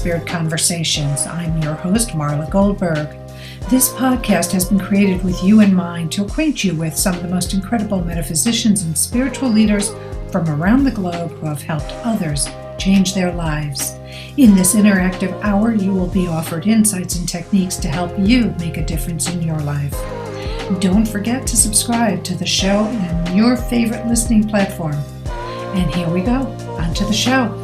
Spirit Conversations. I'm your host, Marla Goldberg. This podcast has been created with you in mind to acquaint you with some of the most incredible metaphysicians and spiritual leaders from around the globe who have helped others change their lives. In this interactive hour, you will be offered insights and techniques to help you make a difference in your life. Don't forget to subscribe to the show on your favorite listening platform. And here we go, on to the show.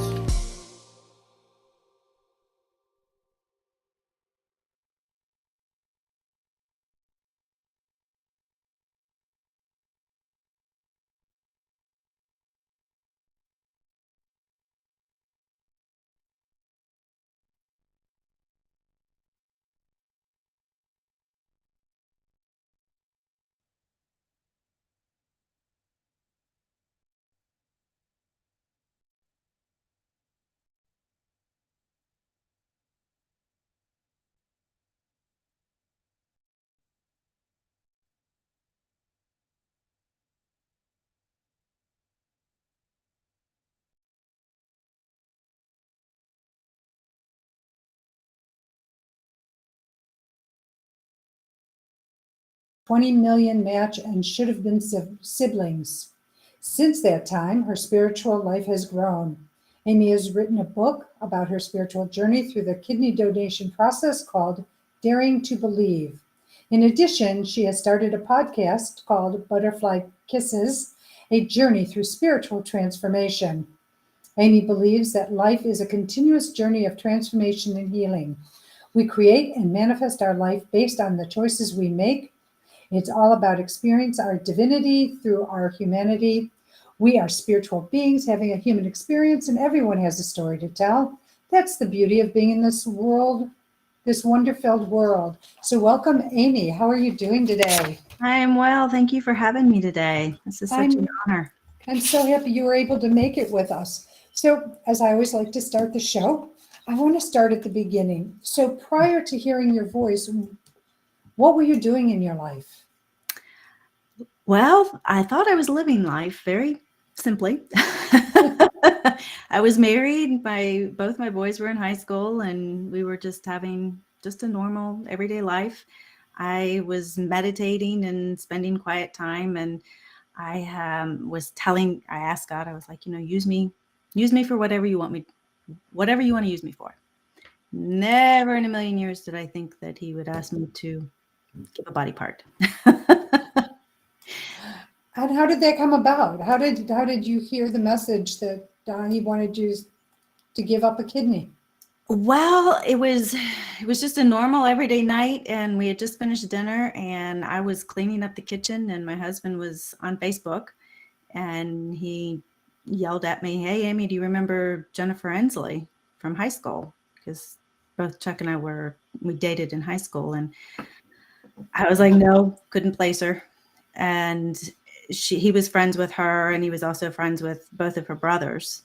$20 million match and should have been siblings. Since that time, her spiritual life has grown. Amy has written a book about her spiritual journey through the kidney donation process called Daring to Believe. In addition, she has started a podcast called Butterfly Kisses, a journey through spiritual transformation. Amy believes that life is a continuous journey of transformation and healing. We create and manifest our life based on the choices we make. It's all about experience our divinity through our humanity. We are spiritual beings having a human experience, and everyone has a story to tell. That's the beauty of being in this world, this wonder-filled world. So welcome, Amy. How are you doing today? I am well. Thank you for having me today. This is such an honor. I'm so happy you were able to make it with us. So, as I always like to start the show, I want to start at the beginning. So prior to hearing your voice, what were you doing in your life? Well, I thought I was living life very simply. I was married. Both my boys were in high school, and we were just having just a normal everyday life. I was meditating and spending quiet time, and I asked God, I was like, use me for whatever you want to use me for. Never in a million years did I think that he would ask me to give a body part. And how did that come about? How did you hear the message that he wanted you to give up a kidney? Well, it was just a normal everyday night, and we had just finished dinner, and I was cleaning up the kitchen, and my husband was on Facebook, and he yelled at me, "Hey, Amy, do you remember Jennifer Ensley from high school?" Because both Chuck and I we dated in high school, and I was like, no, couldn't place her. And he was friends with her, and he was also friends with both of her brothers.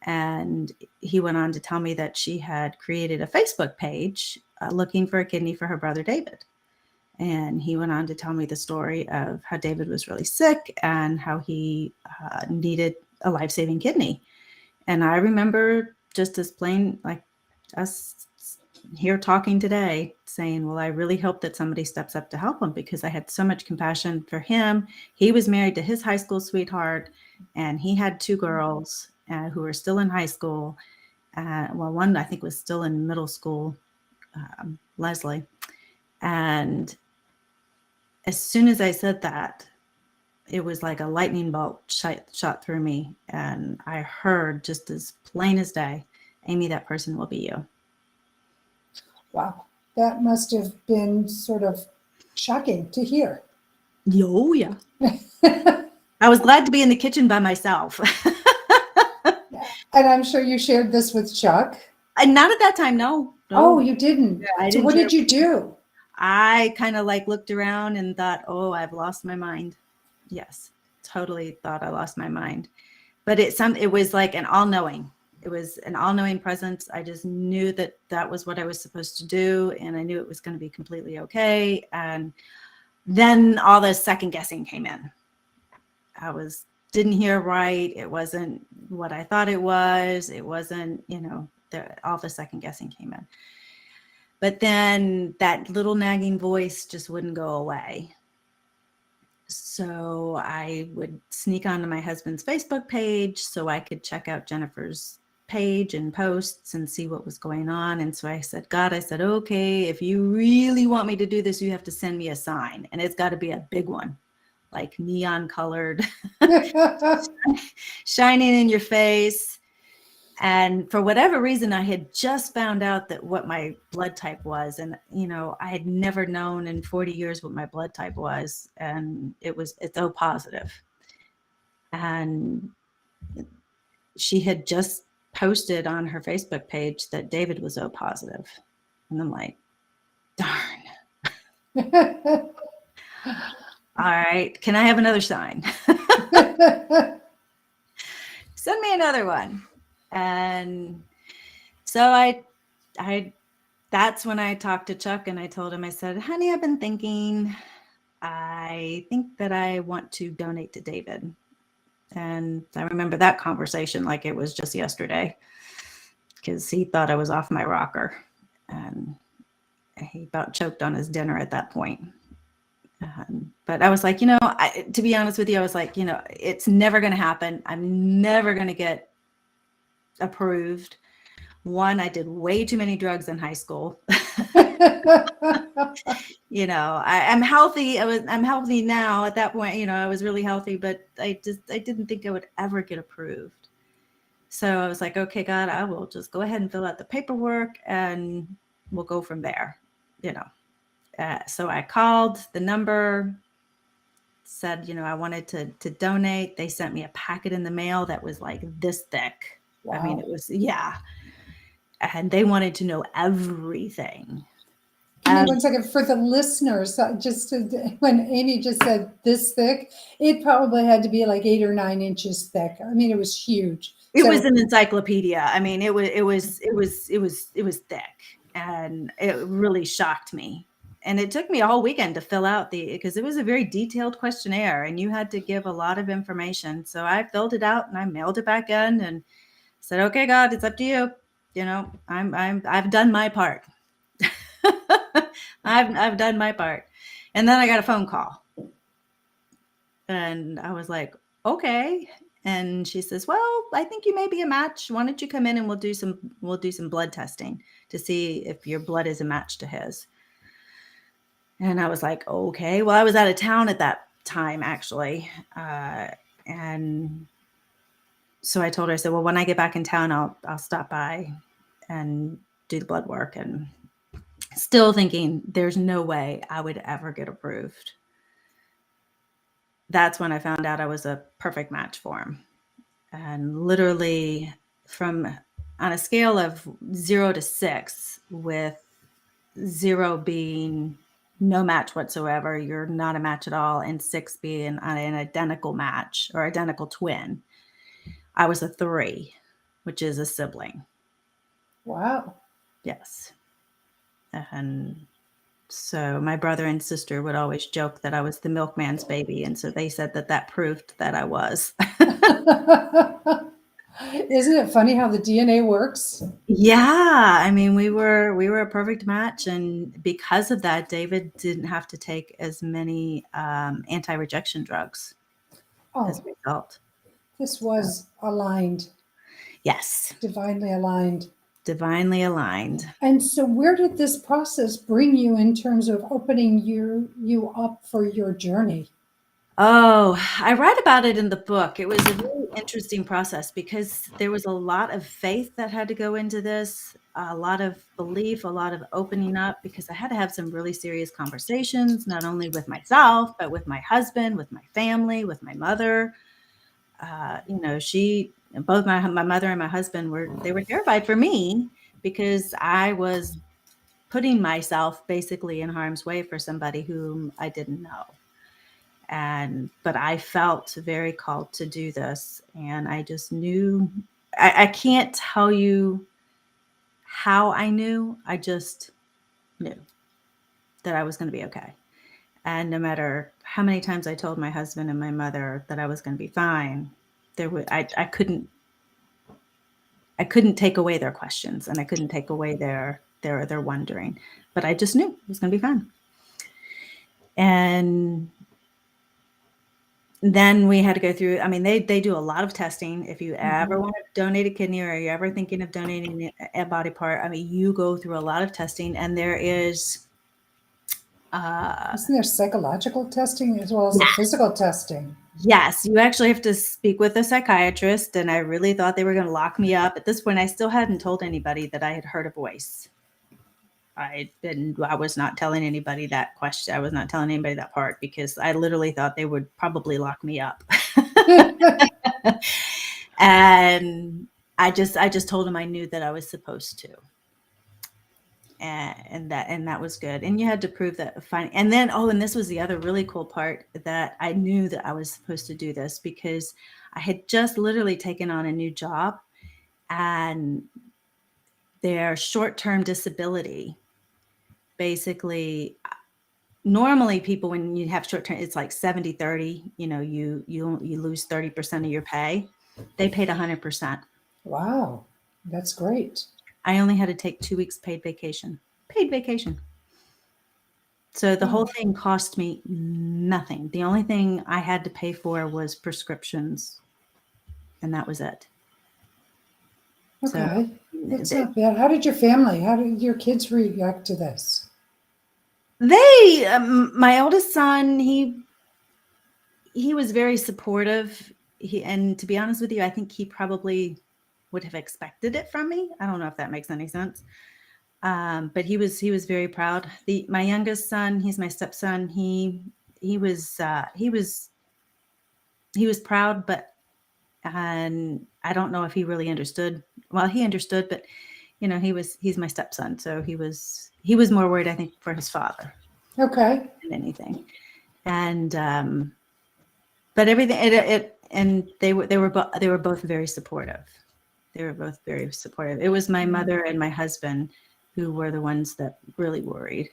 And he went on to tell me that she had created a Facebook page looking for a kidney for her brother David. And he went on to tell me the story of how David was really sick and how he needed a life-saving kidney. And I remember just as plain, like us here talking today, saying, well, I really hope that somebody steps up to help him, because I had so much compassion for him. He was married to his high school sweetheart, and he had two girls who were still in high school. Well, one I think was still in middle school, Leslie. And as soon as I said that, it was like a lightning bolt shot through me. And I heard just as plain as day, Amy, that person will be you. Wow, that must have been sort of shocking to hear. Oh, yeah. I was glad to be in the kitchen by myself. And I'm sure you shared this with Chuck. Not at that time, no. Oh, you didn't? Yeah, so what did you do? I kind of looked around and thought, oh, I've lost my mind. Yes, totally thought I lost my mind. But it was like an all-knowing. It was an all-knowing presence. I just knew that was what I was supposed to do, and I knew it was going to be completely okay. And then all the second guessing came in. Didn't hear right. It wasn't what I thought it was. It wasn't, all the second guessing came in. But then that little nagging voice just wouldn't go away. So I would sneak onto my husband's Facebook page so I could check out Jennifer's page and posts and see what was going on. And so I said, God, okay, if you really want me to do this, you have to send me a sign. And it's got to be a big one, like neon colored, shining in your face. And for whatever reason, I had just found out that what my blood type was. And, I had never known in 40 years what my blood type was. And it's O positive. And she had just posted on her Facebook page that David was O positive. And I'm like, darn. All right. Can I have another sign? Send me another one. And so that's when I talked to Chuck and I told him, I said, honey, I've been thinking, I think that I want to donate to David. And I remember that conversation like it was just yesterday because he thought I was off my rocker and he about choked on his dinner at that point. But I was like, to be honest with you, I was like, it's never going to happen. I'm never going to get approved. One, I did way too many drugs in high school. I'm healthy. I'm healthy now. At that point, I was really healthy, but I didn't think I would ever get approved. So I was like, okay, God, I will just go ahead and fill out the paperwork and we'll go from there, So I called the number, said, I wanted to donate. They sent me a packet in the mail that was like this thick. Wow. I mean, it was, yeah. And they wanted to know everything. Give me 1 second for the listeners. When Amy just said this thick, it probably had to be like 8 or 9 inches thick. I mean, it was huge. It was an encyclopedia. I mean, it was thick, and it really shocked me. And it took me a whole weekend to fill out because it was a very detailed questionnaire, and you had to give a lot of information. So I filled it out and I mailed it back in and said, okay, God, it's up to you. I've done my part. I've done my part. And then I got a phone call and I was like, okay. And she says, well, I think you may be a match. Why don't you come in and we'll do some blood testing to see if your blood is a match to his. And I was like, okay. Well, I was out of town at that time, actually. And so I told her, I said, well, when I get back in town, I'll stop by and do the blood work. And still thinking there's no way I would ever get approved. That's when I found out I was a perfect match for him. And literally on a scale of 0 to 6, with 0 being no match whatsoever, you're not a match at all, and 6 being an identical match or identical twin, I was a 3, which is a sibling. Wow. Yes. And so my brother and sister would always joke that I was the milkman's baby. And so they said that proved that I was. Isn't it funny how the DNA works? Yeah. I mean, we were a perfect match. And because of that, David didn't have to take as many anti-rejection drugs as a result. This was aligned. Yes. Divinely aligned. Divinely aligned. And so where did this process bring you in terms of opening you up for your journey? Oh, I write about it in the book. It was a really interesting process because there was a lot of faith that had to go into this, a lot of belief, a lot of opening up, because I had to have some really serious conversations, not only with myself, but with my husband, with my family, with my mother. Both my mother and my husband were terrified for me because I was putting myself basically in harm's way for somebody whom I didn't know. But I felt very called to do this. And I just knew, I can't tell you how I knew. I just knew that I was going to be okay. And no matter how many times I told my husband and my mother that I was going to be fine, I couldn't couldn't take away their questions, and I couldn't take away their wondering, but I just knew it was going to be fun. And then we had to go through, I mean, they do a lot of testing. If you ever want to donate a kidney, or you're ever thinking of donating a body part, I mean, you go through a lot of testing, and there is Isn't there psychological testing as well as the physical testing? yes, you actually have to speak with a psychiatrist, and I really thought they were going to lock me up. At this point, I still hadn't told anybody that I had heard a voice. I was not telling anybody that question. I was not telling anybody that part, because I literally thought they would probably lock me up. And I just told them I knew that I was supposed to. And that was good. And you had to prove that fine. And then, and this was the other really cool part, that I knew that I was supposed to do this because I had just literally taken on a new job, and their short-term disability, basically, normally people, when you have short-term, it's like 70-30, you lose 30% of your pay. They paid 100%. Wow, that's great. I only had to take 2 weeks paid vacation. So the whole thing cost me nothing. The only thing I had to pay for was prescriptions, and that was it. Okay, that's not bad. How did your kids react to this? They, my oldest son, he was very supportive. And to be honest with you, I think he probably would have expected it from me. I don't know if that makes any sense. But he was very proud. My youngest son, he's my stepson. He was proud, but and I don't know if he really understood. Well, he understood, but he's my stepson, so he was more worried, I think, for his father. Okay. Than anything. And but everything and they were both very supportive. They were both very supportive. It was my mother and my husband who were the ones that really worried.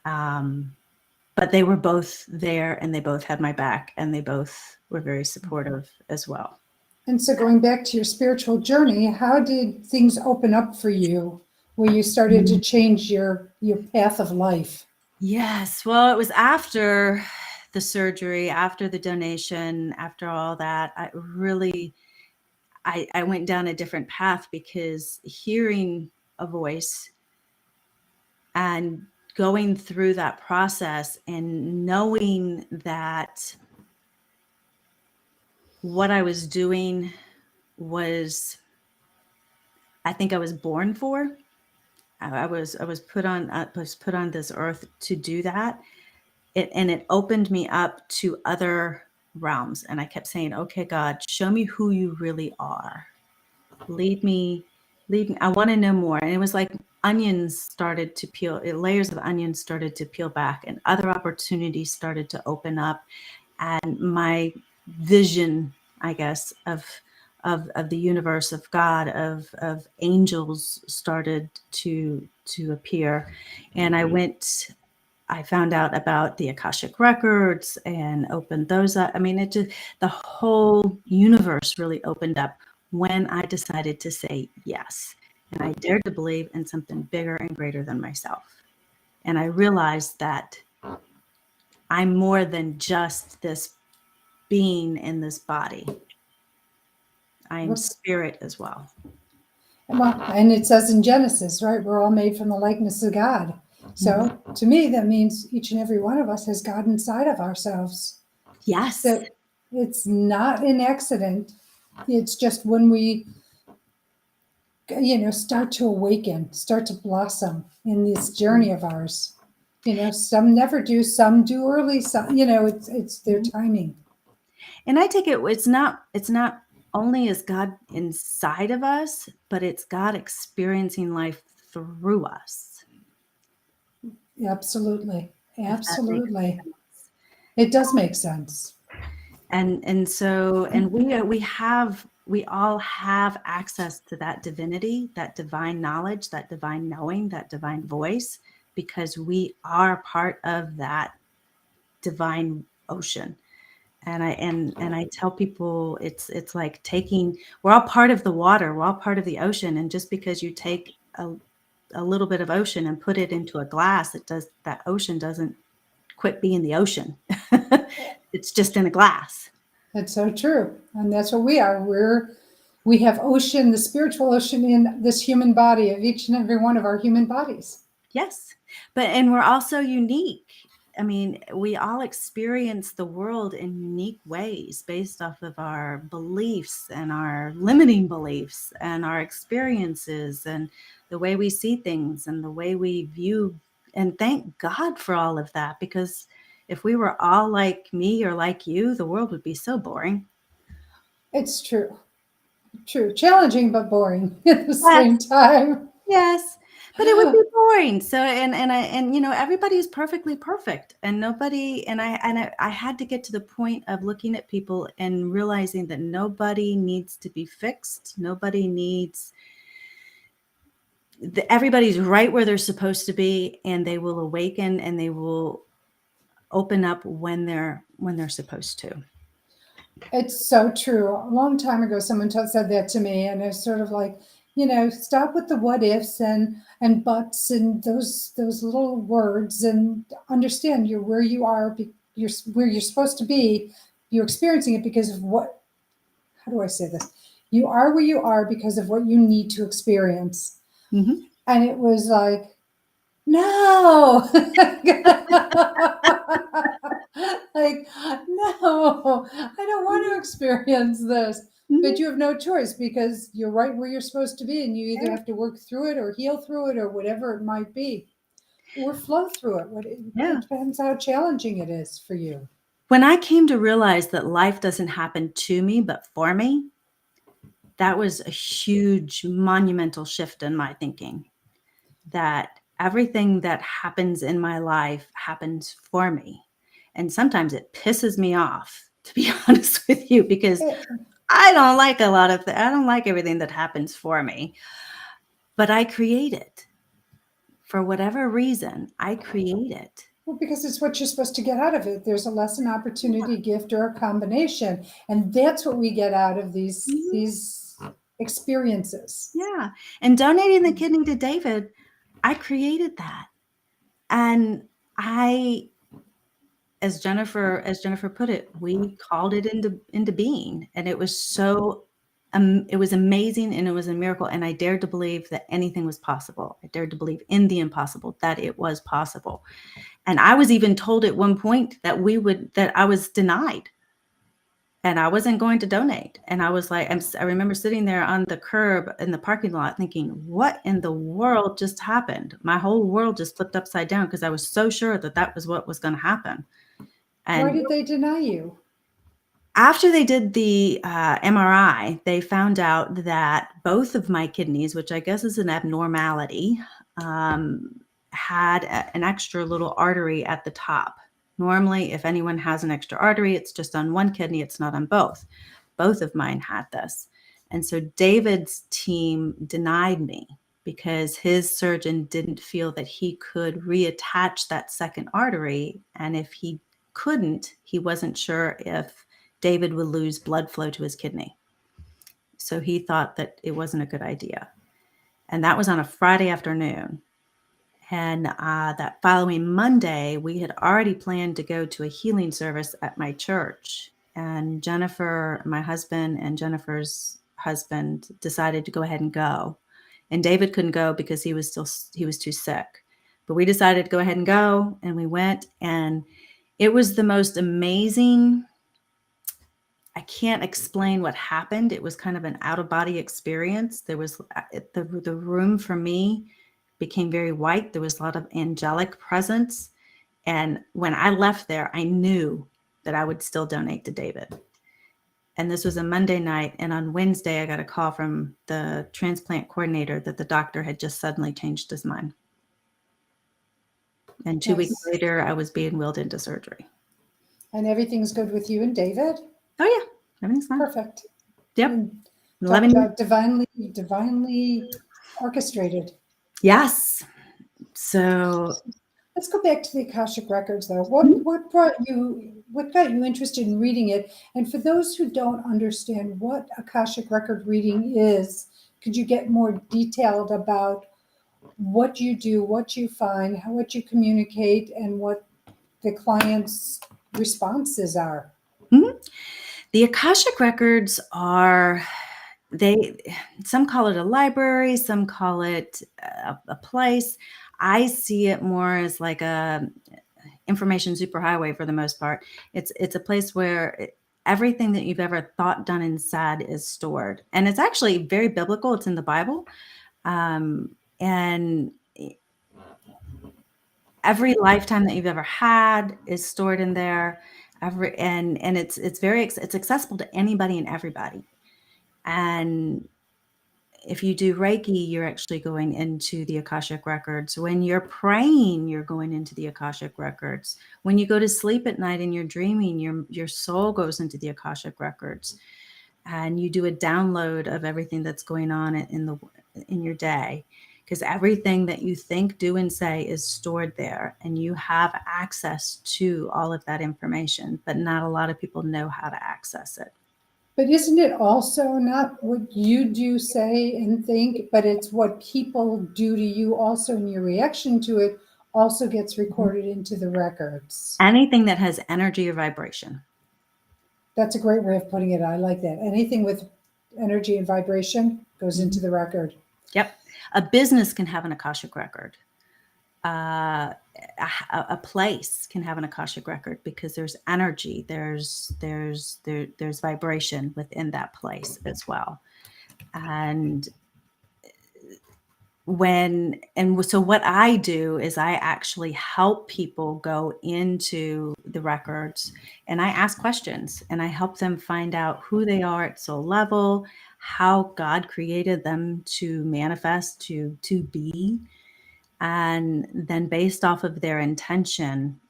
But they were both there, and they both had my back, and they both were very supportive as well. And so going back to your spiritual journey, how did things open up for you where you started to change your path of life? Yes. Well, it was after the surgery, after the donation, after all that, I went down a different path, because hearing a voice and going through that process and knowing that what I was doing was, I think I was born for. I was put on this earth to do that. It opened me up to other realms, and I kept saying, "Okay, God, show me who you really are. Lead me. I want to know more." And it was like onions started to peel, layers of onions started to peel back, and other opportunities started to open up, and my vision, I guess, of the universe, of God, of angels started to appear. And I found out about the Akashic Records and opened those up. I mean, the whole universe really opened up when I decided to say yes. And I dared to believe in something bigger and greater than myself. And I realized that I'm more than just this being in this body. I am spirit as well. Well, and it says in Genesis, right? We're all made from the likeness of God. So to me, that means each and every one of us has God inside of ourselves. Yes. So it's not an accident. It's just when we, start to awaken, start to blossom in this journey of ours. Some never do, some do early, some, it's their timing. And I take it's not only is God inside of us, but it's God experiencing life through us. Absolutely. Absolutely. It does make sense. And so, and we all have access to that divinity, that divine knowledge, that divine knowing, that divine voice, because we are part of that divine ocean. And I tell people it's like we're all part of the water, we're all part of the ocean. And just because you take a little bit of ocean and put it into a glass, that ocean doesn't quit being the ocean. It's just in a glass. That's so true. And that's what we are. We have ocean, the spiritual ocean in this human body, of each and every one of our human bodies. Yes. And we're also unique. I mean, we all experience the world in unique ways based off of our beliefs and our limiting beliefs and our experiences and the way we see things and the way we view. And thank God for all of that, because if we were all like me or like you, the world would be so boring. It's true. True. Challenging, but boring at the same time. Yes. But it would be boring. So, and you know, everybody's perfectly perfect, and nobody, and I had to get to the point of looking at people and realizing that nobody needs to be fixed. Nobody needs, everybody's right where they're supposed to be, and they will awaken and they will open up when they're supposed to. It's so true. A long time ago, someone said that to me, and it's sort of like, you know, stop with the what ifs and buts and those little words, and understand you're where you are. You're where you're supposed to be. You're experiencing it because of what? How do I say this? You are where you are because of what you need to experience. Mm-hmm. And it was like, no. Like, no, I don't want to experience this. Mm-hmm. But you have no choice, because you're right where you're supposed to be, and you either have to work through it or heal through it or whatever it might be, or flow through it. It depends how challenging it is for you. When I came to realize that life doesn't happen to me, but for me, that was a huge, monumental shift in my thinking. That everything that happens in my life happens for me. And sometimes it pisses me off, to be honest with you, because I don't like I don't like everything that happens for me. But I create it. For whatever reason, I create it. Well, because it's what you're supposed to get out of it. There's a lesson, opportunity, gift, or a combination. And that's what we get out of these experiences. Yeah. And donating the kidney to David, I created that. And as Jennifer put it, we called it into being. And it was so it was amazing, and it was a miracle. And I dared to believe that anything was possible. I dared to believe in the impossible, that it was possible. And I was even told at one point that I was denied and I wasn't going to donate. And I was like, I remember sitting there on the curb in the parking lot thinking, what in the world just happened? My whole world just flipped upside down, because I was so sure that was what was going to happen. And why did they deny you? After they did the MRI, they found out that both of my kidneys, which I guess is an abnormality, had an extra little artery at the top. Normally, if anyone has an extra artery, it's just on one kidney, it's not on both. Both of mine had this. And so David's team denied me because his surgeon didn't feel that he could reattach that second artery. And if he couldn't, he wasn't sure if David would lose blood flow to his kidney. So he thought that it wasn't a good idea. And that was on a Friday afternoon. And that following Monday, we had already planned to go to a healing service at my church. And Jennifer, my husband, and Jennifer's husband decided to go ahead and go. And David couldn't go because he was too sick. But we decided to go ahead and go, and we went. And it was the most amazing. I can't explain what happened. It was kind of an out-of-body experience. There was the room for me became very white. There was a lot of angelic presence. And when I left there, I knew that I would still donate to David. And this was a Monday night. And on Wednesday, I got a call from the transplant coordinator that the doctor had just suddenly changed his mind. And 2 weeks later, I was being wheeled into surgery. And everything's good with you and David? Oh, yeah. Everything's fine. Perfect. Yep. Divinely orchestrated. Yes. So let's go back to the Akashic Records, though. What brought you what got you interested in reading it? And for those who don't understand what Akashic Record reading is, could you get more detailed about what you do, what you find, what you communicate, and what the client's responses are? Mhm. The Akashic Records are, some call it a library, some call it a place. I see it more as like a information superhighway for the most part. It's a place where everything that you've ever thought, done, and said is stored, and it's actually very biblical. It's in the Bible, and every lifetime that you've ever had is stored in there. And it's accessible to anybody and everybody. And if you do Reiki, you're actually going into the Akashic Records. When you're praying, you're going into the Akashic Records. When you go to sleep at night and you're dreaming, your soul goes into the Akashic Records, and you do a download of everything that's going on in your day, because everything that you think, do, and say is stored there, and you have access to all of that information, but not a lot of people know how to access it. But isn't it also not what you do, say, and think, but it's what people do to you also, and your reaction to it also gets recorded into the records? Anything that has energy or vibration. That's a great way of putting it. I like that. Anything with energy and vibration goes into the record. Yep. A business can have an Akashic Record. A place can have an Akashic Record because there's energy, there's vibration within that place as well. And so what I do is I actually help people go into the records, and I ask questions, and I help them find out who they are at soul level, how God created them to manifest, to be. And then based off of their intention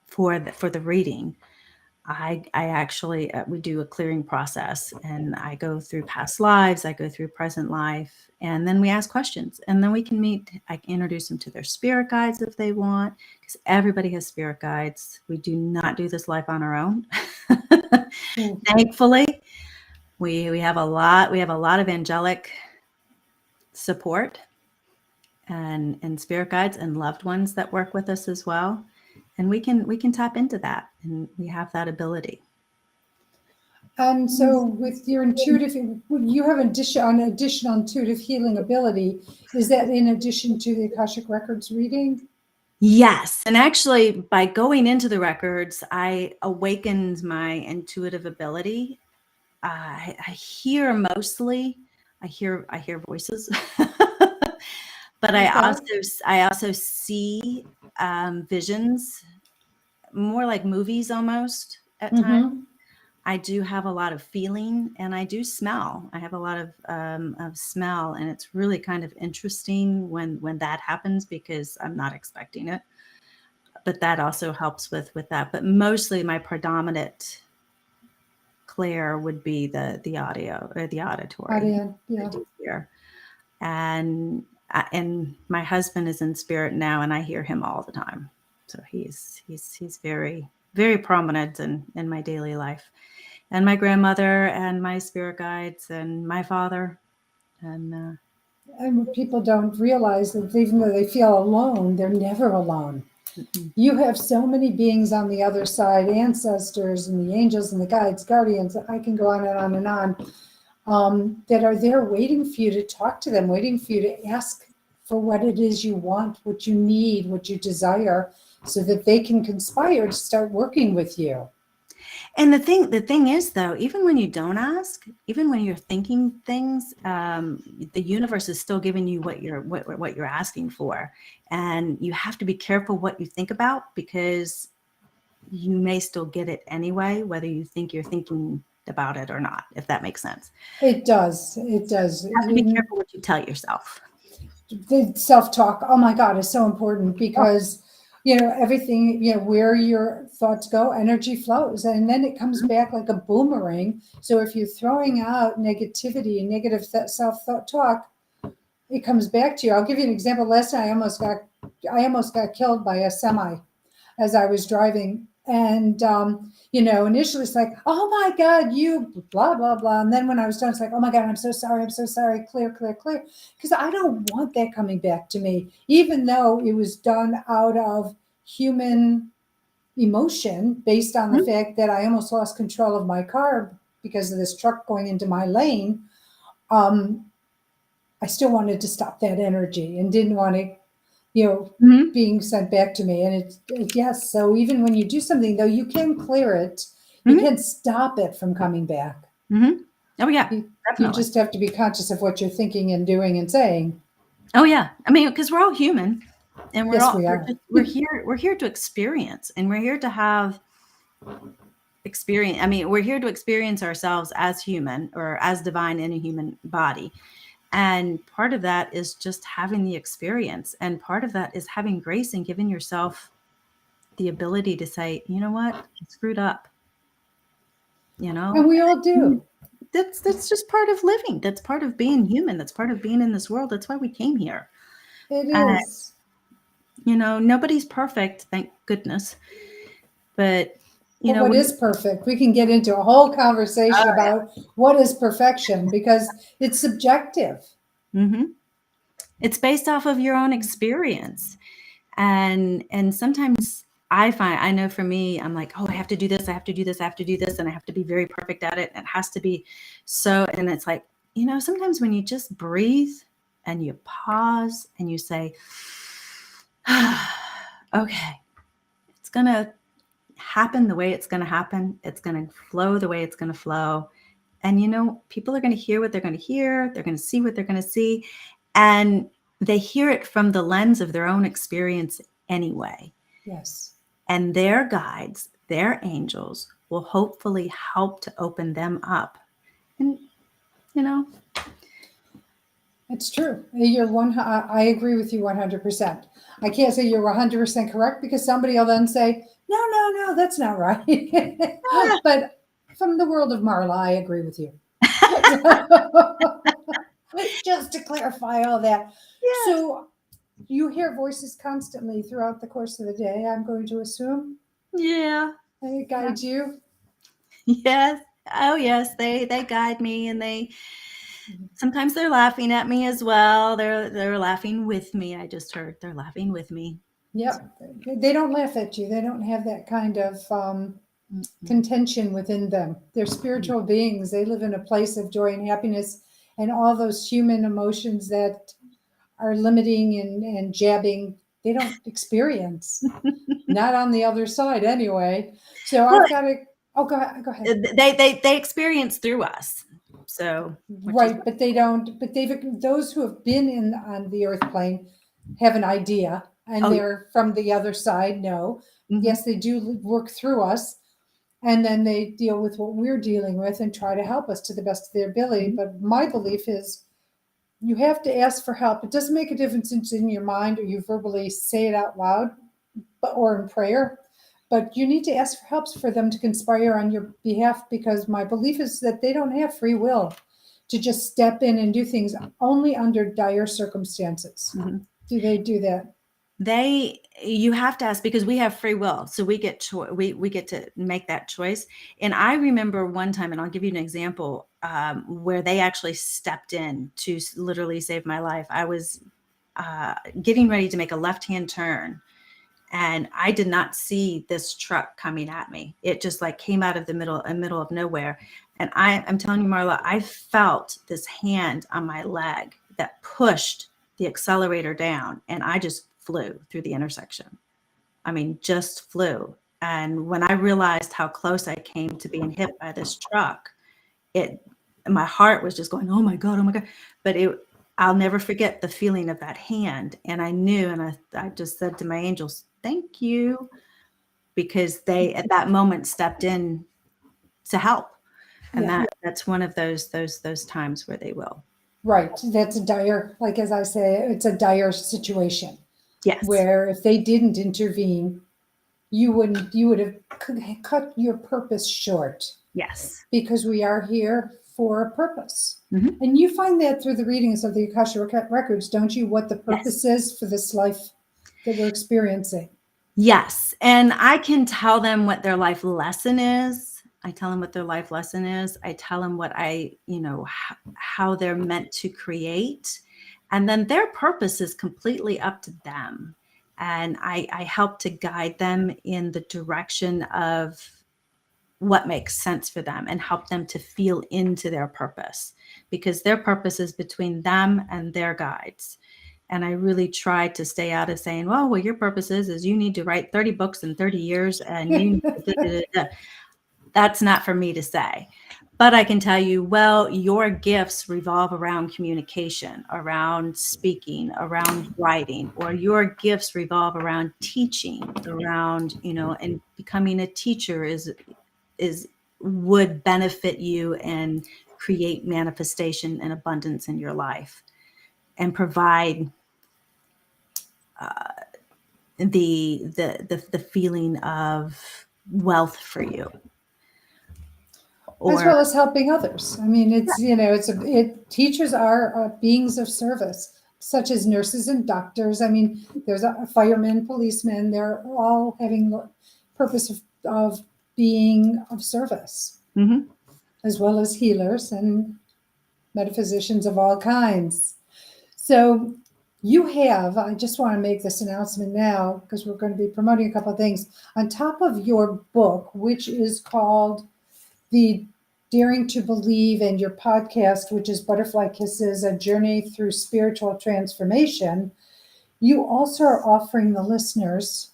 for the reading, I actually, we do a clearing process, and I go through past lives, I go through present life, and then we ask questions, and then we can meet. I can introduce them to their spirit guides if they want, because everybody has spirit guides. We do not do this life on our own. Thankfully, we have a lot of angelic support and spirit guides and loved ones that work with us as well. And we can tap into that, and we have that ability. And so with your intuitive, you have an additional intuitive healing ability. Is that in addition to the Akashic Records reading? Yes. And actually, by going into the records, I awakened my intuitive ability. I hear mostly, I hear voices, but Okay. I also see visions, more like movies almost at times. I do have a lot of feeling, and I do smell. I have a lot of smell, and it's really kind of interesting when that happens, because I'm not expecting it. But that also helps with that. But mostly my predominant clair would be the audio or the auditory. Audio, yeah. I do hear. And my husband is in spirit now, and I hear him all the time. So he's very, very prominent in my daily life. And my grandmother and my spirit guides and my father. And what people don't realize that even though they feel alone, they're never alone. You have so many beings on the other side, ancestors and the angels and the guides, guardians, I can go on and on and on, that are there waiting for you to talk to them, waiting for you to ask for what it is you want, what you need, what you desire, so that they can conspire to start working with you. And the thing is, though, even when you don't ask, even when you're thinking things, the universe is still giving you what you're asking for, and you have to be careful what you think about, because you may still get it anyway, whether you think you're thinking about it or not. If that makes sense. It does. It does. You have to be careful what you tell yourself. The self-talk, oh my God, is so important, because everything, where your thoughts go, energy flows, and then it comes back like a boomerang. So if you're throwing out negativity and negative self-talk, it comes back to you. I'll give you an example. Last night I almost got killed by a semi as I was driving And, initially it's like, oh my God, you blah, blah, blah. And then when I was done, it's like, oh my God, I'm so sorry. I'm so sorry. Clear, clear, clear. Because I don't want that coming back to me, even though it was done out of human emotion based on the Mhm. fact that I almost lost control of my car because of this truck going into my lane. I still wanted to stop that energy and didn't want it, Mhm. being sent back to me. And yes. So even when you do something, though, you can clear it, you Mhm. can stop it from coming back. Mhm. Oh yeah, You definitely. just have to be conscious of what you're thinking and doing and saying. Oh yeah. I mean, because we're all human, and Yes, we are. we're here to experience, and we're here to have experience. I mean, we're here to experience ourselves as human or as divine in a human body. And part of that is just having the experience. And part of that is having grace and giving yourself the ability to say, you know what, I screwed up. And we all Mm, do. that's just part of living. That's part of being human. That's part of being in this world. That's why we came here. It Uh, is. nobody's perfect, thank goodness. But But what when is perfect? We can get into a whole conversation about what is perfection because it's subjective. hmm it's based off of your own experience, and sometimes I know for me, I'm like, oh, I have to do this, I have to do this, I have to do this, and I have to be very perfect at it. It has to be so, and it's like, sometimes when you just breathe and you pause and you say, okay, it's gonna happen the way it's gonna happen. It's gonna flow the way it's gonna flow. And people are gonna hear what they're gonna hear, they're gonna see what they're gonna see. And they hear it from the lens of their own experience anyway. Yes. And their guides, their angels, will hopefully help to open them up. And, you know, It's true. I agree with you 100%. I can't say you're 100% correct because somebody will then say, no, no, no, that's not right. But from the world of Marla, I agree with you. Just to clarify all that. yes, So you hear voices constantly throughout the course of the day, I'm going to assume. yeah, They yeah, guide you. yes. Oh, yes, they guide me, and sometimes they're laughing at me as well. They're laughing with me. I just heard they're laughing with me. Yep. They don't laugh at you. They don't have that kind of Mm-mm. contention within them. They're spiritual beings. They live in a place of joy and happiness, and all those human emotions that are limiting and jabbing, they don't experience. Not on the other side, anyway. So Well, I've got to. Oh, go ahead. Go ahead. they experience through us. So, which is Right, but they don't. But those who have been in on the earth plane have an idea, and oh yeah. they're from the other side. No, hmm yes, they do work through us, and then they deal with what we're dealing with and try to help us to the best of their ability. hmm But my belief is you have to ask for help. It doesn't make a difference if it's in your mind or you verbally say it out loud, or in prayer. But you need to ask for help for them to conspire on your behalf because my belief is that they don't have free will to just step in and do things only under dire circumstances. hmm Do they do that? you have to ask because we have free will, so we get we get to make that choice. And I remember one time, and I'll give you an example, where they actually stepped in to literally save my life. I was getting ready to make a left-hand turn, and I did not see this truck coming at me. It just like came out of the middle of nowhere. And I'm telling you, Marla, I felt this hand on my leg that pushed the accelerator down, and I just flew through the intersection. I mean, just flew. And when I realized how close I came to being hit by this truck, it my heart was just going, oh my God, oh my God. But I'll never forget the feeling of that hand. And I knew, and I just said to my angels, thank you, because they at that moment stepped in to help. And Yeah, that's one of those times where they will. right. That's a dire, like as I say, it's a dire situation Yes. where if they didn't intervene, you would have cut your purpose short. Yes. Because we are here for a purpose. hmm And you find that through the readings of the Akashic Records, don't you? What the Yes. purpose is for this life that we're experiencing. Yes. And I can tell them what their life lesson is. I tell them what their life lesson is. I tell them what how they're meant to create. And then their purpose is completely up to them. And I help to guide them in the direction of what makes sense for them and help them to feel into their purpose, because their purpose is between them and their guides. And I really try to stay out of saying, well, your purpose is you need to write 30 books in 30 years and you need to da, da, da, da. That's not for me to say. But I can tell you, well, your gifts revolve around communication, around speaking, around writing, or your gifts revolve around teaching, around, and becoming a teacher would benefit you and create manifestation and abundance in your life and provide the feeling of wealth for you. As well as helping others. I mean, teachers are beings of service, such as nurses and doctors. I mean, there's a firemen, policemen. They're all having the purpose of being of service, as well as healers and metaphysicians of all kinds. So I just want to make this announcement now because we're going to be promoting a couple of things. On top of your book, which is called The Daring to Believe, and your podcast, which is Butterfly Kisses, A Journey Through Spiritual Transformation, you also are offering the listeners,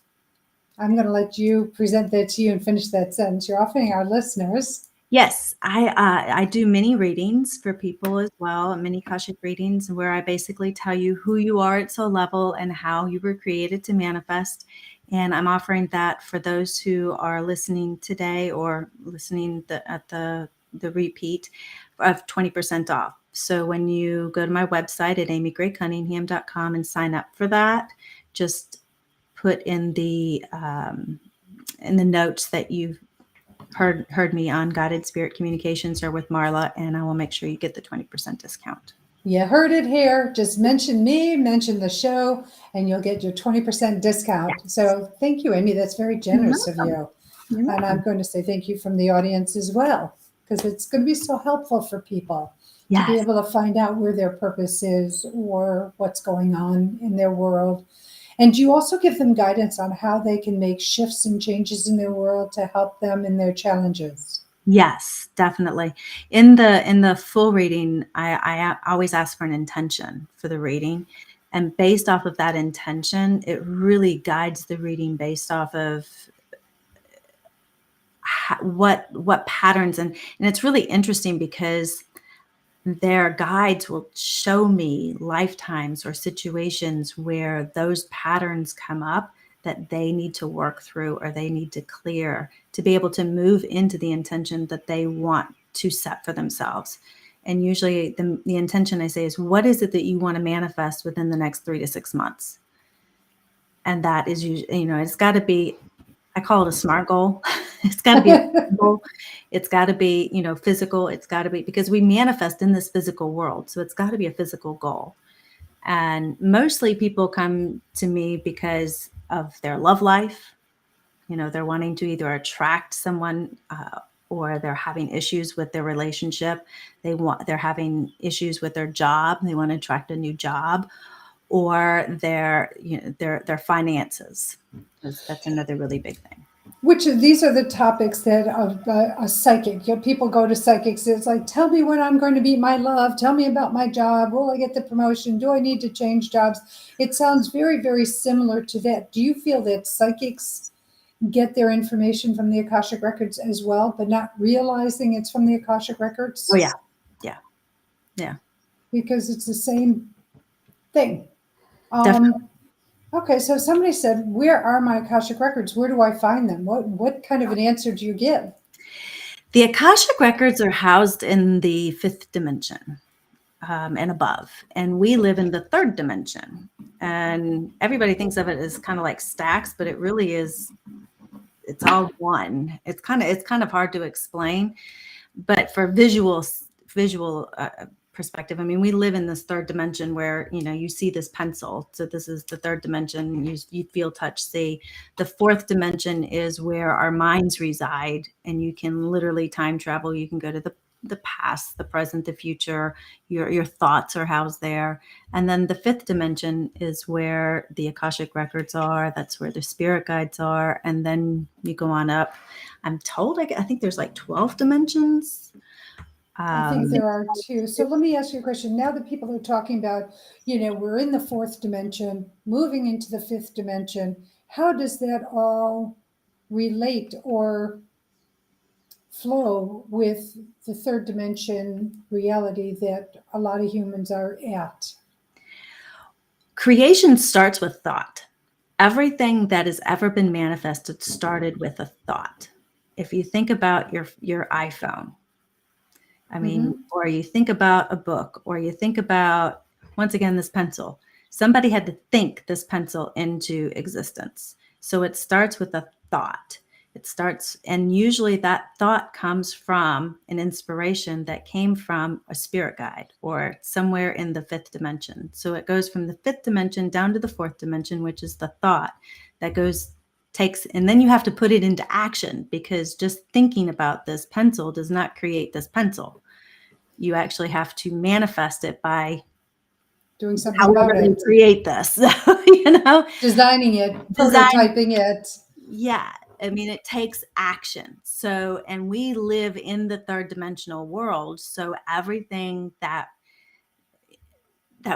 I'm going to let you present that to you and finish that sentence. You're offering our listeners. Yes, I do mini readings for people as well, mini Akashic readings, where I basically tell you who you are at soul level and how you were created to manifest. And I'm offering that for those who are listening today or listening at the repeat of 20% off. So when you go to my website at amygray-cunningham.com and sign up for that, just put in the notes that you've heard me on Guided Spirit Communications or with Marla, and I will make sure you get the 20% discount. You heard it here. Just mention me, mention the show, and you'll get your 20% discount. Yes. So thank you, Amy. That's very generous of you. And I'm going to say thank you from the audience as well, because it's going to be so helpful for people to be able to find out where their purpose is or what's going on in their world. And you also give them guidance on how they can make shifts and changes in their world to help them in their challenges. Yes, definitely. In the full reading, I always ask for an intention for the reading. And based off of that intention, it really guides the reading based off of what patterns. And it's really interesting because their guides will show me lifetimes or situations where those patterns come up that they need to work through or they need to clear to be able to move into the intention that they want to set for themselves. And usually the intention I say is, what is it that you want to manifest within the next 3 to 6 months? And that is usually, it's got to be, I call it a SMART goal. It's got to be a goal. It's got to be, physical. It's got to be, because we manifest in this physical world. So it's got to be a physical goal. And mostly people come to me because of their love life. They're wanting to either attract someone or they're having issues with their relationship. They're having issues with their job. They want to attract a new job, or their finances. That's another really big thing. Which of these are the topics that a psychic, people go to psychics. It's like, tell me when I'm going to meet my love. Tell me about my job. Will I get the promotion? Do I need to change jobs? It sounds very, very similar to that. Do you feel that psychics get their information from the Akashic Records as well, but not realizing it's from the Akashic Records? Oh, yeah. Because it's the same thing. Definitely. Okay, so somebody said, where are my Akashic Records? Where do I find them? What kind of an answer do you give? The Akashic Records are housed in the 5th dimension and above. And we live in the 3rd dimension. And everybody thinks of it as kind of like stacks, but it really is, it's all one. It's kind of hard to explain. But for visual perspective. I mean, we live in this third dimension where, you see this pencil. So this is the third dimension. You feel, touch, see. The fourth dimension is where our minds reside, and you can literally time travel. You can go to the past, the present, the future. Your thoughts are housed there. And then the fifth dimension is where the Akashic records are. That's where the spirit guides are. And then you go on up. I'm told, I think there's like 12 dimensions. I think there are too. So let me ask you a question. Now that people are talking about, we're in the fourth dimension, moving into the fifth dimension, how does that all relate or flow with the third dimension reality that a lot of humans are at? Creation starts with thought. Everything that has ever been manifested started with a thought. If you think about your iPhone, I mean, or you think about a book, or you think about, once again, this pencil. Somebody had to think this pencil into existence. So it starts with a thought. And usually that thought comes from an inspiration that came from a spirit guide or somewhere in the fifth dimension. So it goes from the fifth dimension down to the fourth dimension, which is the thought that and then you have to put it into action, because just thinking about this pencil does not create this pencil. You actually have to manifest it by doing something about it. Create this, designing it, prototyping it. Yeah. I mean, it takes action. So, and we live in the third dimensional world. So everything that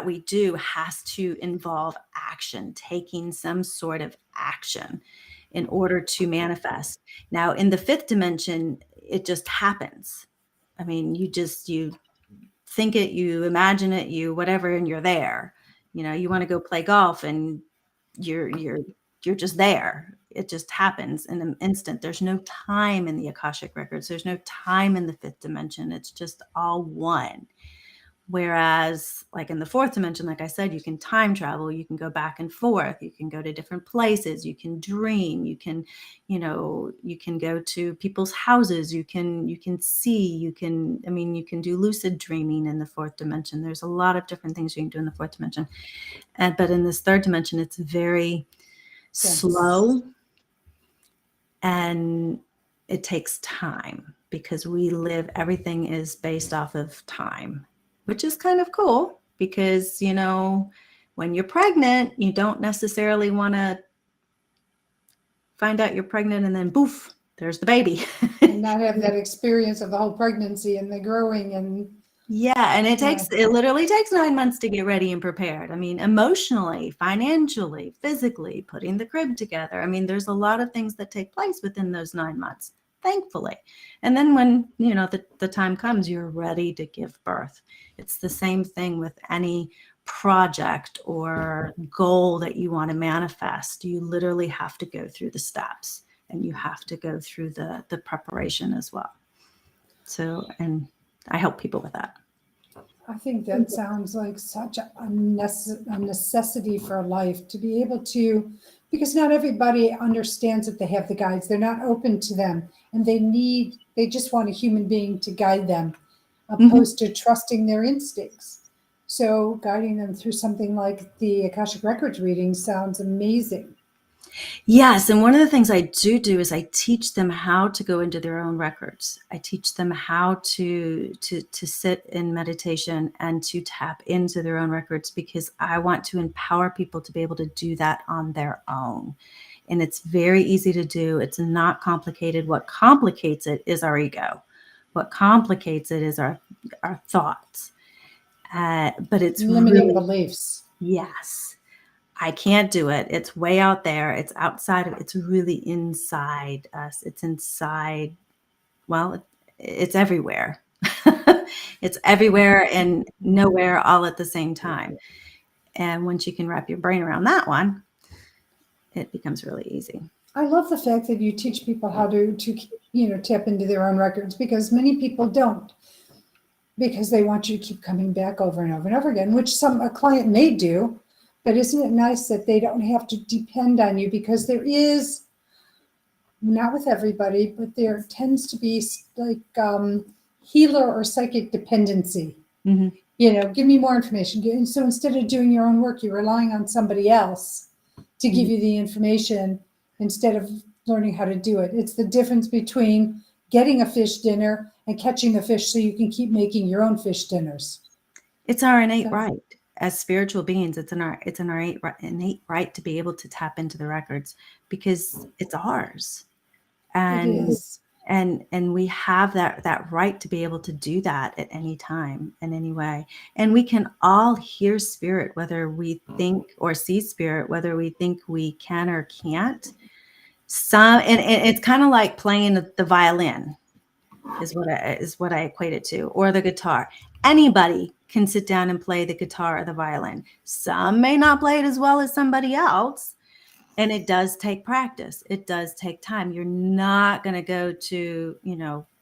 we do has to involve action, taking some sort of action in order to manifest. Now, in the fifth dimension, it just happens. I mean, you think it, you imagine it, you whatever, and you're there. You want to go play golf, and you're just there. It just happens in an instant. There's no time in the Akashic records. There's no time in the fifth dimension. It's just all one. Whereas like in the fourth dimension, like I said, you can time travel, you can go back and forth, you can go to different places, you can dream, you can go to people's houses, you can see, you can do lucid dreaming in the fourth dimension. There's a lot of different things you can do in the fourth dimension. But in this third dimension, it's very slow, and it takes time, because everything is based off of time, which is kind of cool, because, when you're pregnant, you don't necessarily want to find out you're pregnant and then poof, there's the baby. And not have that experience of the whole pregnancy and the growing and. Yeah. And it literally takes 9 months to get ready and prepared. I mean, emotionally, financially, physically, putting the crib together. I mean, there's a lot of things that take place within those 9 months, thankfully. And then when, the time comes, you're ready to give birth. It's the same thing with any project or goal that you want to manifest. You literally have to go through the steps, and you have to go through the preparation as well. So, and I help people with that. I think that sounds like such a necessity for life, to be able to, because not everybody understands that they have the guides. They're not open to them, and they just want a human being to guide them, opposed to trusting their instincts. So guiding them through something like the Akashic Records reading sounds amazing. Yes. And one of the things I do is I teach them how to go into their own records. I teach them how to sit in meditation and to tap into their own records, because I want to empower people to be able to do that on their own. And it's very easy to do. It's not complicated. What complicates it is our ego. What complicates it is our thoughts. But it's limiting beliefs. Yes. I can't do it. It's way out there. It's outside of, it's really inside us. It's inside. Well, it's everywhere. It's everywhere and nowhere all at the same time. And once you can wrap your brain around that one, it becomes really easy. I love the fact that you teach people how to tap into their own records, because many people don't, because they want you to keep coming back over and over and over again, which a client may do. But isn't it nice that they don't have to depend on you? Because there is, not with everybody, but there tends to be like healer or psychic dependency. give me more information. And so instead of doing your own work, you're relying on somebody else to give you the information instead of learning how to do it. It's the difference between getting a fish dinner and catching a fish so you can keep making your own fish dinners. It's our innate right as spiritual beings. It's an innate right to be able to tap into the records because it's ours. And it is. And we have that right to be able to do that at any time, in any way. And we can all hear spirit, whether we think or see spirit, whether we think we can or can't. And it's kind of like playing the violin is what I equate it to, or the guitar. Anybody can sit down and play the guitar or the violin. Some may not play it as well as somebody else. And it does take practice. It does take time. You're not going to go to,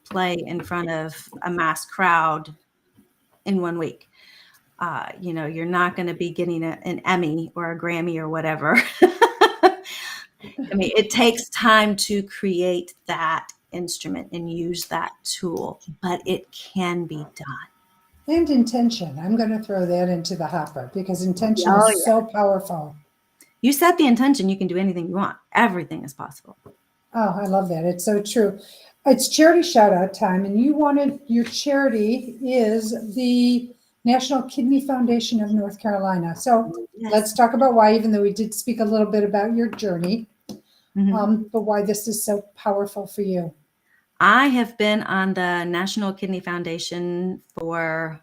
play in front of a mass crowd in 1 week. You're not going to be getting an Emmy or a Grammy or whatever. I mean, it takes time to create that instrument and use that tool, but it can be done. And intention. I'm going to throw that into the hopper because intention is so powerful. You set the intention, you can do anything you want. Everything is possible. Oh, I love that. It's so true. It's charity shout out time. And your charity is the National Kidney Foundation of North Carolina. So let's talk about why, even though we did speak a little bit about your journey, but why this is so powerful for you. I have been on the National Kidney Foundation for,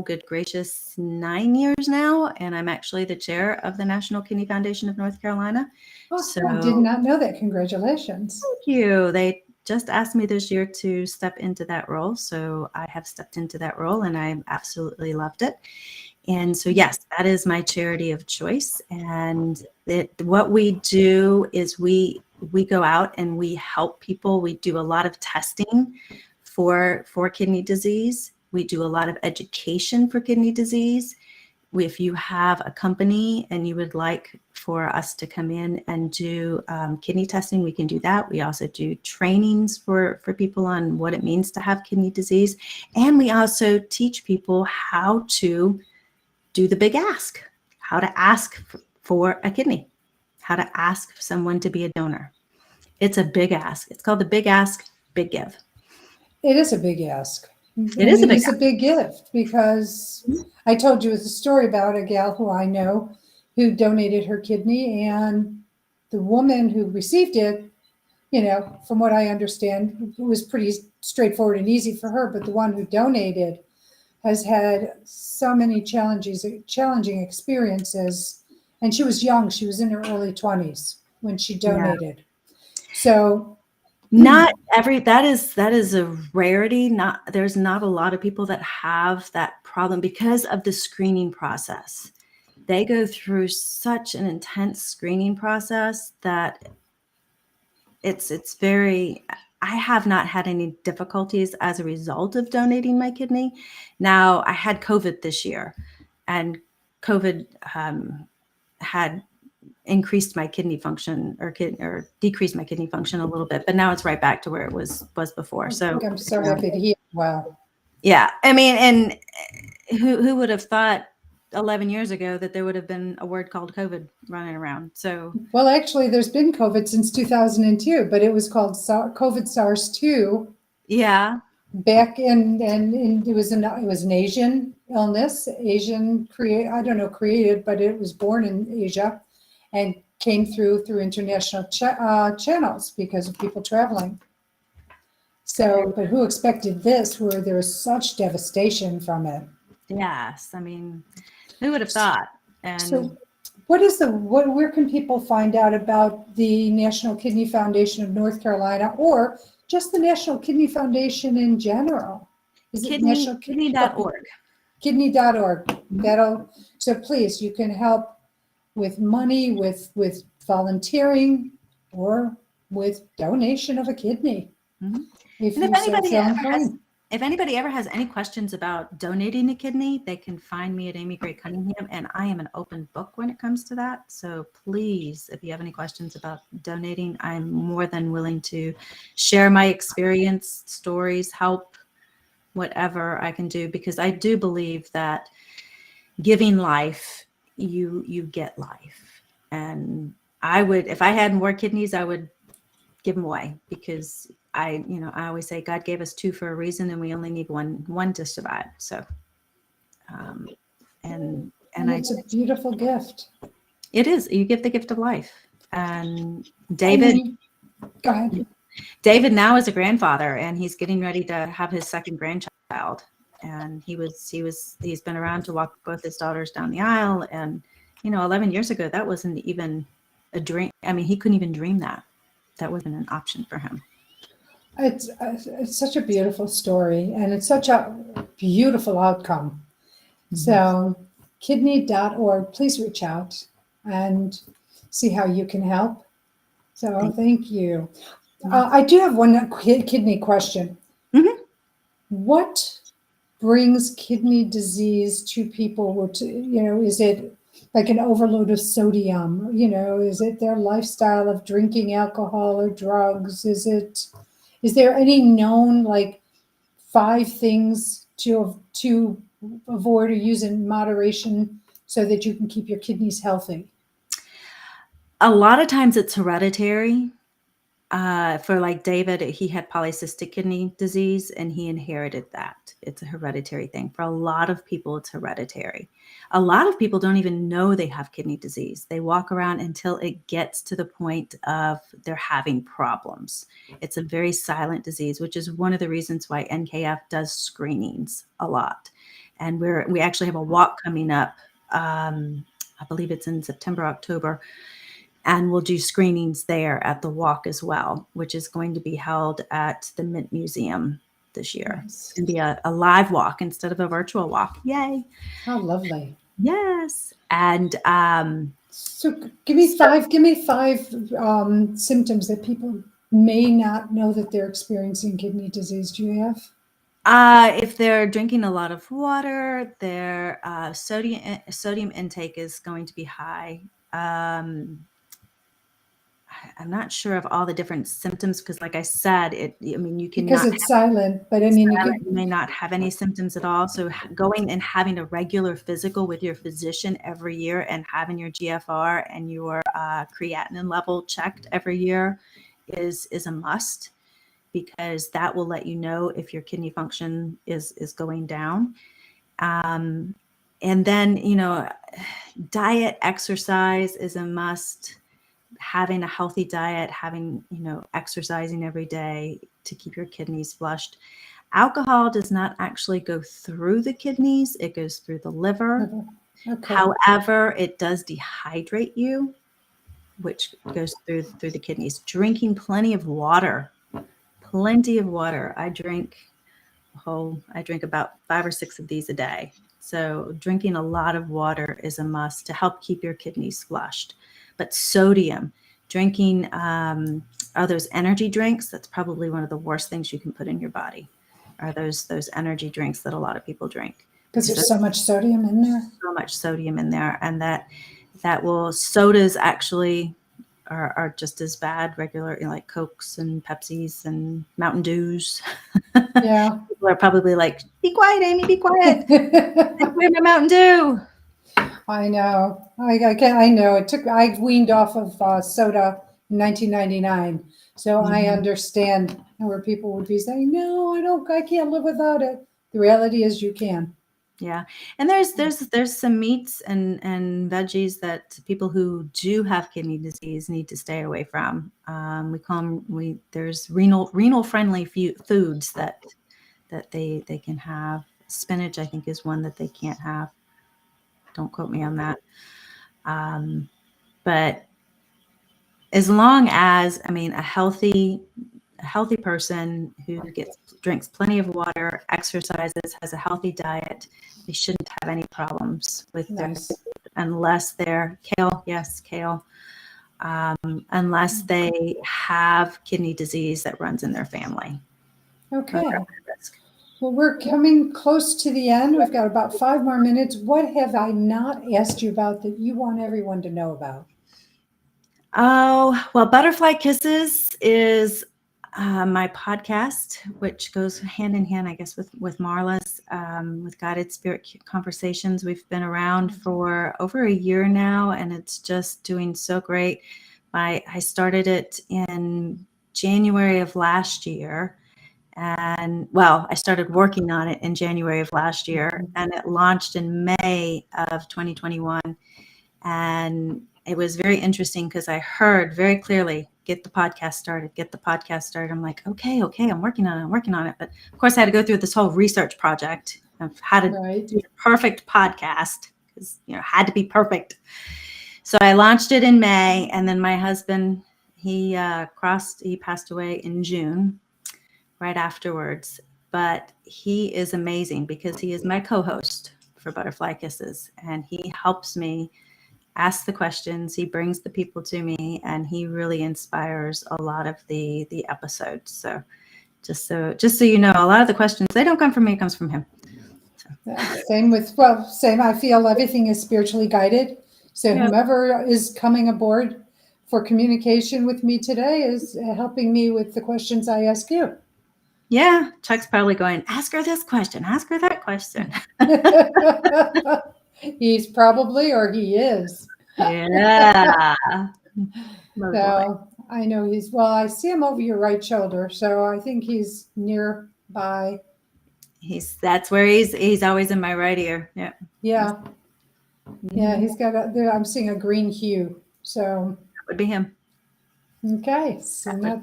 good gracious, 9 years now. And I'm actually the chair of the National Kidney Foundation of North Carolina. So I did not know that. Congratulations. Thank you. They just asked me this year to step into that role. So I have stepped into that role and I absolutely loved it. And so, yes, that is my charity of choice. And what we do is we go out and we help people. We do a lot of testing for kidney disease. We do a lot of education for kidney disease. If you have a company and you would like for us to come in and do kidney testing, we can do that. We also do trainings for people on what it means to have kidney disease. And we also teach people how to do the big ask, how to ask for a kidney, how to ask someone to be a donor. It's a big ask. It's called the big ask, big give. It is a big ask. It is a big gift because I told you a story about a gal who I know who donated her kidney, and the woman who received it, from what I understand, it was pretty straightforward and easy for her, but the one who donated has had so many challenging experiences, and she was young. She was in her early 20s when she donated. So that is a rarity. There's not a lot of people that have that problem because of the screening process. They go through such an intense screening process that it's very, I have not had any difficulties as a result of donating my kidney. Now, I had COVID this year, and COVID had increased my kidney function or decreased my kidney function a little bit, but now it's right back to where it was before. So I'm so happy to hear. Wow. Yeah, I mean, and who would have thought 11 years ago that there would have been a word called COVID running around? So, well, actually, there's been COVID since 2002, but it was called COVID SARS-2. Yeah. Back and it was an Asian illness, created, but it was born in Asia and came through international channels because of people traveling. So, but who expected this, where there was such devastation from it? Yes, I mean, who would have thought? And so, where can people find out about the National Kidney Foundation of North Carolina, or just the National Kidney Foundation in general? Is it kidney.org? Kidney.org. So please, you can help with money, with volunteering, or with donation of a kidney. Mm-hmm. If anybody ever has any questions about donating a kidney, they can find me at Amy Gray-Cunningham, and I am an open book when it comes to that. So please, if you have any questions about donating, I'm more than willing to share my experience, stories, help, whatever I can do, because I do believe that giving life, you get life. And I would, if I had more kidneys, I would give them away, because I always say God gave us two for a reason, and we only need one to survive. So, and it's a beautiful gift. It is. You give the gift of life. And Go ahead. David now is a grandfather, and he's getting ready to have his second grandchild. And he's been around to walk both his daughters down the aisle. And 11 years ago, that wasn't even a dream. I mean, he couldn't even dream that. That wasn't an option for him. It's such a beautiful story, and it's such a beautiful outcome. Mm-hmm. So kidney.org, please reach out and see how you can help. So thank you. I do have one kidney question. Mm-hmm. What brings kidney disease to people? Is it like an overload of sodium? Is it their lifestyle of drinking alcohol or drugs? Is there any known 5 things to avoid or use in moderation so that you can keep your kidneys healthy? A lot of times it's hereditary. For David, he had polycystic kidney disease, and he inherited that. It's a hereditary thing. For a lot of people, it's hereditary. A lot of people don't even know they have kidney disease. They walk around until it gets to the point of they're having problems. It's a very silent disease, which is one of the reasons why NKF does screenings a lot. And we actually have a walk coming up. I believe it's in September, October. And we'll do screenings there at the walk as well, which is going to be held at the Mint Museum this year. Nice. It's going to be a live walk instead of a virtual walk. Yay. How lovely. Yes. And so give me five symptoms that people may not know that they're experiencing kidney disease. Do you have? If they're drinking a lot of water, their sodium intake is going to be high. I'm not sure of all the different symptoms, because like I said, you can, because it's silent, but you may not have any symptoms at all. So going and having a regular physical with your physician every year, and having your GFR and your creatinine level checked every year is a must, because that will let you know if your kidney function is going down. And then, diet, exercise is a must. Having a healthy diet, exercising every day to keep your kidneys flushed. Alcohol does not actually go through the kidneys. It goes through the liver. Okay. However, it does dehydrate you, which goes through the kidneys. Drinking plenty of water. I drink about 5 or 6 of these a day. So drinking a lot of water is a must to help keep your kidneys flushed. But sodium, drinking those energy drinks, that's probably one of the worst things you can put in your body, are those energy drinks that a lot of people drink. Because there's so much sodium in there? So much sodium in there. And sodas actually are just as bad, regular, like Cokes and Pepsis and Mountain Dews. Yeah. People are probably like, be quiet, Amy, be quiet. Where's my Mountain Dew? I know. I know. I weaned off of soda in 1999, so I understand where people would be saying, "No, I can't live without it." The reality is, you can. Yeah, and there's some meats and veggies that people who do have kidney disease need to stay away from. We call them there's renal friendly foods that they can have. Spinach, I think, is one that they can't have. Don't quote me on that. But as long as, a healthy person who drinks plenty of water, exercises, has a healthy diet, they shouldn't have any problems with their, unless they're kale. Yes, kale. Unless they have kidney disease that runs in their family. Okay. Well, we're coming close to the end. We've got about 5 more minutes. What have I not asked you about that you want everyone to know about? Oh, well, butterfly kisses is my podcast, which goes hand in hand, I guess, with Marla's, with Guided Spirit Conversations. We've been around for over a year now, and it's just doing so great. I started it in January of last year. And well, I started working on it in January of last year, and it launched in May of 2021. And it was very interesting because I heard very clearly, get the podcast started. I'm like, okay, I'm working on it. But of course I had to go through this whole research project of how to do the perfect podcast, because, had to be perfect. So I launched it in May, and then my husband, he passed away in June, right afterwards. But he is amazing because he is my co-host for Butterfly Kisses, and he helps me ask the questions. He brings the people to me, and he really inspires a lot of the episodes. So just so you know, a lot of the questions, they don't come from me, it comes from him. So. Same. I feel everything is spiritually guided. So whomever is coming aboard for communication with me today is helping me with the questions I ask you. Yeah, Chuck's probably going, ask her this question, ask her that question. He's probably, or he is. Yeah. So I know I see him over your right shoulder, so I think he's nearby. That's where he's always in my right ear. Yeah. Yeah. Yeah, he's got I'm seeing a green hue. So that would be him. Okay, so not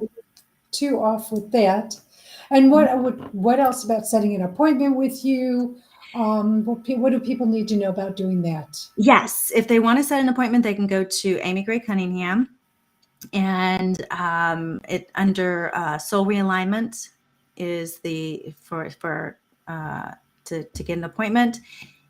too off with that. And what else about setting an appointment with you? What do people need to know about doing that? Yes, if they want to set an appointment, they can go to Amy Gray-Cunningham, and it under Soul Realignment is the to get an appointment.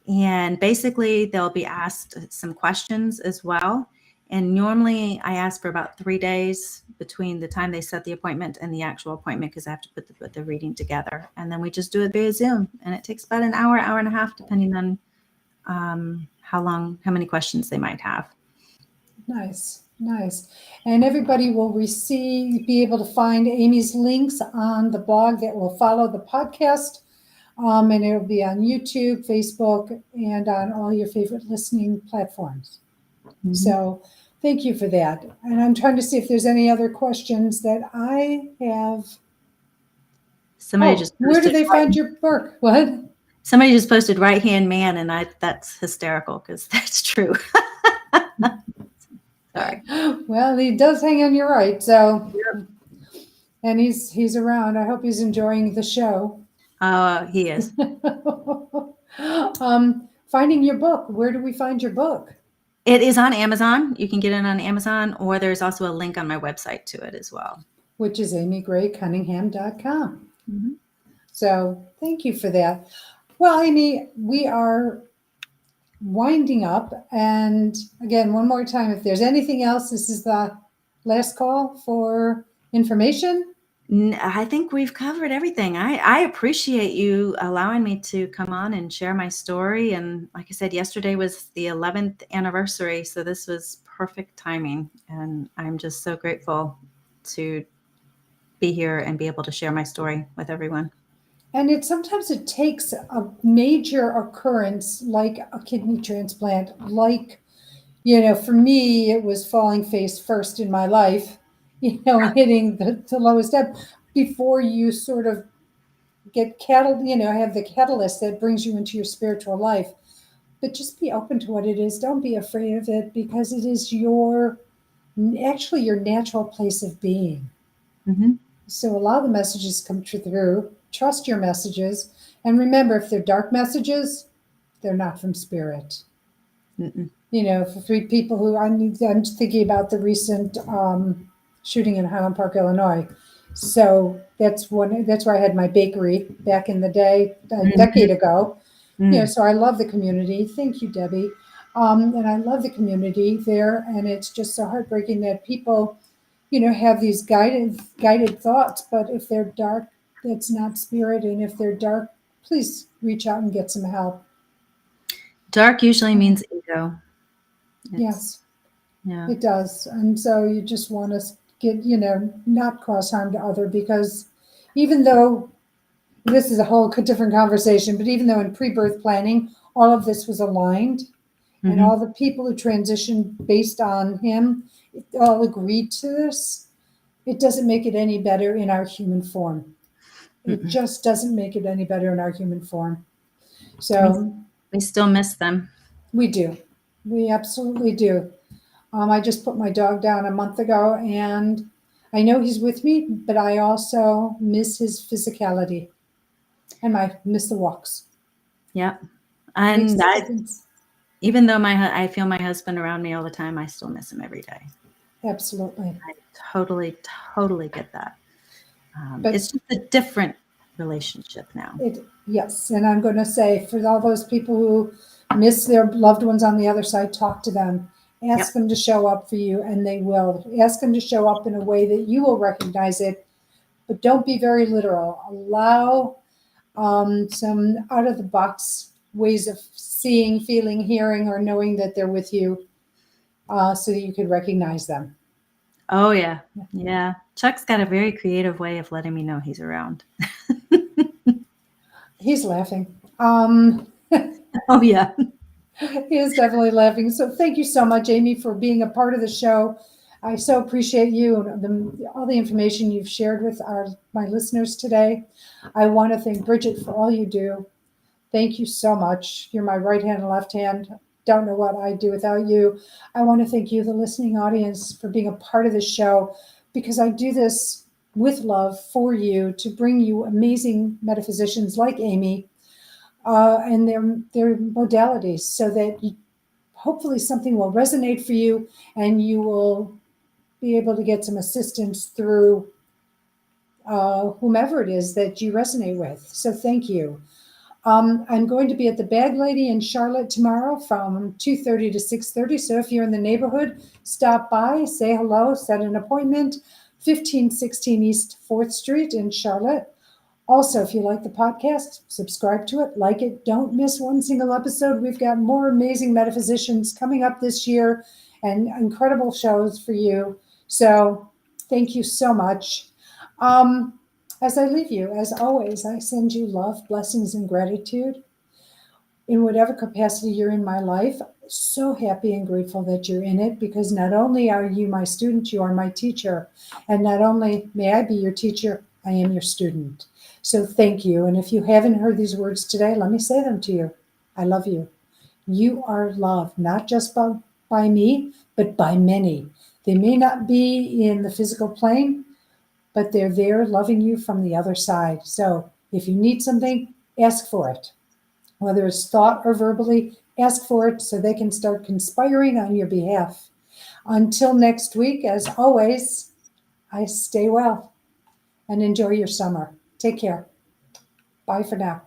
And basically, they'll be asked some questions as well. And normally I ask for about 3 days between the time they set the appointment and the actual appointment, because I have to put the reading together. And then we just do it via Zoom. And it takes about an hour and a half, depending on how many questions they might have. Nice. And everybody will be able to find Amy's links on the blog that will follow the podcast. And it'll be on YouTube, Facebook, and on all your favorite listening platforms. Mm-hmm. So thank you for that. And I'm trying to see if there's any other questions that I have. Where do they find your work? What? Somebody just posted right-hand man, and that's hysterical because that's true. Sorry. Well, he does hang on your right, so. Yep. And he's around. I hope he's enjoying the show. He is. Finding your book. Where do we find your book? It is on Amazon. You can get it on Amazon, or there's also a link on my website to it as well, which is amygraycunningham.com. Mm-hmm. So thank you for that. Well, Amy, we are winding up. And again, one more time, if there's anything else, this is the last call for information. I think we've covered everything. I appreciate you allowing me to come on and share my story. And like I said, yesterday was the 11th anniversary. So this was perfect timing. And I'm just so grateful to be here and be able to share my story with everyone. And sometimes it takes a major occurrence like a kidney transplant, for me, it was falling face first in my life, hitting the lowest ebb before you sort of get have the catalyst that brings you into your spiritual life. But just be open to what it is. Don't be afraid of it, because it is your natural place of being. Mm-hmm. So allow the messages come through. Trust your messages. And remember, if they're dark messages, they're not from spirit. Mm-mm. For 3 people who I'm thinking about the recent shooting in Highland Park, Illinois. So that's where I had my bakery back in the day, a decade ago. Mm-hmm. So I love the community. Thank you, Debbie. And I love the community there. And it's just so heartbreaking that people, have these guided thoughts. But if they're dark, that's not spirit. And if they're dark, please reach out and get some help. Dark usually means ego. Yes. Yeah. It does. And so you just want to get, not cause harm to other, because even though this is a whole different conversation, but even though in pre-birth planning, all of this was aligned and Mhm. all the people who transitioned based on him all agreed to this, it doesn't make it any better in our human form. It Mm-mm. just doesn't make it any better in our human form. We, So we still miss them. we do. We absolutely do. I just put my dog down a month ago, and I know he's with me, but I also miss his physicality, and I miss the walks. Yep. Makes And a I, difference. even though I feel my husband around me all the time, I still miss him every day. Absolutely. I totally, totally get that. But It's just a different relationship now. yes, and I'm going to say, for all those people who miss their loved ones on the other side, talk to them. Ask Yep. them to show up for you, and they will. Ask them to show up in a way that you will recognize it, but don't be very literal. Allow some out of the box ways of seeing, feeling, hearing, or knowing that they're with you, so that you can recognize them. Oh, yeah. Yeah. Chuck's got a very creative way of letting me know he's around. He's laughing. Oh, yeah. He is definitely laughing. So thank you so much, Amy, for being a part of the show. I so appreciate you and all the information you've shared with my listeners today. I want to thank Bridget for all you do. Thank you so much. You're my right hand and left hand. Don't know what I'd do without you. I want to thank you, the listening audience, for being a part of the show, because I do this with love for you to bring you amazing metaphysicians like Amy, and their modalities, so that hopefully something will resonate for you and you will be able to get some assistance through whomever it is that you resonate with. So thank you. I'm going to be at the Bag Lady in Charlotte tomorrow from 2:30 to 6:30. So if you're in the neighborhood, stop by, say hello, set an appointment. 1516 East 4th Street in Charlotte. Also, if you like the podcast, subscribe to it, like it. Don't miss one single episode. We've got more amazing metaphysicians coming up this year and incredible shows for you. So thank you so much. As I leave you, as always, I send you love, blessings, and gratitude in whatever capacity you're in my life. So happy and grateful that you're in it, because not only are you my student, you are my teacher. And not only may I be your teacher, I am your student. So thank you. And if you haven't heard these words today, let me say them to you. I love you. You are loved, not just by me, but by many. They may not be in the physical plane, but they're there loving you from the other side. So if you need something, ask for it. Whether it's thought or verbally, ask for it so they can start conspiring on your behalf. Until next week, as always, I stay well and enjoy your summer. Take care. Bye for now.